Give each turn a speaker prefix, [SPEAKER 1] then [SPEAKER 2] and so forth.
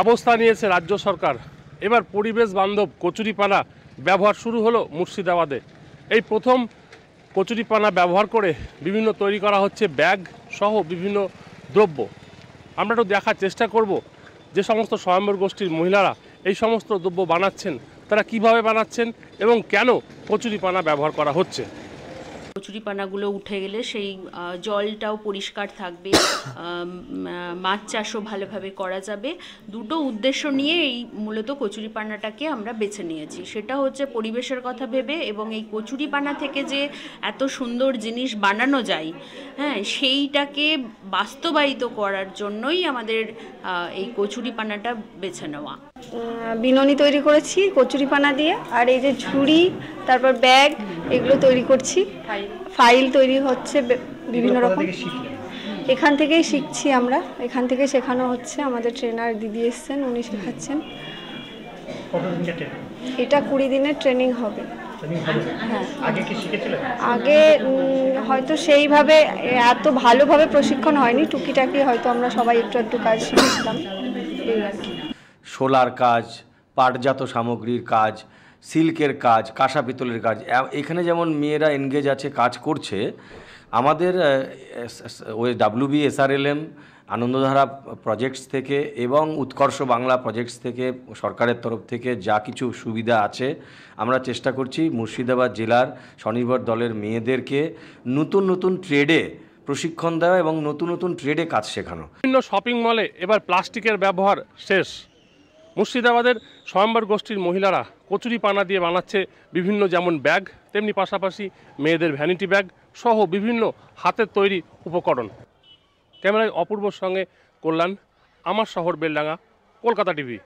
[SPEAKER 1] ব্যবস্থা নিয়েছে রাজ্য সরকার। এবার পরিবেশ বান্ধব কচুরিপানা ব্যবহার শুরু হলো মুর্শিদাবাদে। এই প্রথম কচুরিপানা ব্যবহার করে বিভিন্ন তৈরি করা হচ্ছে ব্যাগ সহ বিভিন্ন দ্রব্য। আমরা একটু দেখার চেষ্টা করব যে সমস্ত স্বয়ম্বর গোষ্ঠীর মহিলারা এই সমস্ত দ্রব্য বানাচ্ছেন, তারা কিভাবে বানাচ্ছেন এবং কেন কচুরিপানা ব্যবহার করা হচ্ছে।
[SPEAKER 2] কচুরিপানাগুলো উঠে গেলে সেই জলটাও পরিষ্কার থাকবে, মাছ চাষও ভালোভাবে করা যাবে। দুটো উদ্দেশ্য নিয়ে এই মূলত কচুরিপানাটাকে আমরা বেছে নিয়েছি। সেটা হচ্ছে পরিবেশের কথা ভেবে এবং এই কচুরিপানা থেকে যে এত সুন্দর জিনিস বানানো যায়, হ্যাঁ, সেইটাকে বাস্তবায়িত করার জন্যই আমাদের এই কচুরিপানাটা বেছে নেওয়া।
[SPEAKER 3] বিনুনি তৈরি করেছি কচুরিপানা দিয়ে, আর এই যে ঝুড়ি, তারপর ব্যাগ, এগুলো তৈরি করছি। ফাইল তৈরি হচ্ছে বিভিন্ন রকম। এখান থেকেই শিখছি আমরা, এখান থেকে শেখানো হচ্ছে। আমাদের ট্রেনার দিদি এসছেন, উনি শেখাচ্ছেন। এটা 20 দিনের ট্রেনিং হবে। হ্যাঁ, আগে হয়তো সেইভাবে এত ভালোভাবে প্রশিক্ষণ হয়নি, টুকিটাকি হয়তো আমরা সবাই একটু একটু কাজ শিখেছিলাম, এই আর কি।
[SPEAKER 4] শোলার কাজ, পাটজাত সামগ্রীর কাজ, সিল্কের কাজ, কাঁসা পিতলের কাজ, এখানে যেমন মেয়েরা এনগেজ আছে, কাজ করছে। আমাদের ওই WBSRLM আনন্দধারা প্রজেক্টস থেকে এবং উৎকর্ষ বাংলা প্রজেক্টস থেকে, সরকারের তরফ থেকে যা কিছু সুবিধা আছে, আমরা চেষ্টা করছি মুর্শিদাবাদ জেলার স্বনির্ভর দলের মেয়েদেরকে নতুন নতুন ট্রেডে প্রশিক্ষণ দেওয়া এবং নতুন নতুন ট্রেডে কাজ শেখানো।
[SPEAKER 1] বিভিন্ন শপিং মলে এবার প্লাস্টিকের ব্যবহার শেষ। মুর্শিদাবাদের স্বয়ম্বর গোষ্ঠীর মহিলারা কচুরিপানা দিয়ে বানাচ্ছে বিভিন্ন যেমন ব্যাগ, তেমনি পাশাপাশি মেয়েদের ভ্যানিটি ব্যাগ সহ বিভিন্ন হাতের তৈরি উপকরণ। ক্যামেরায় অপূর্বর সঙ্গে কল্যাণ, আমার শহর বেলডাঙ্গা, কলকাতা টিভি।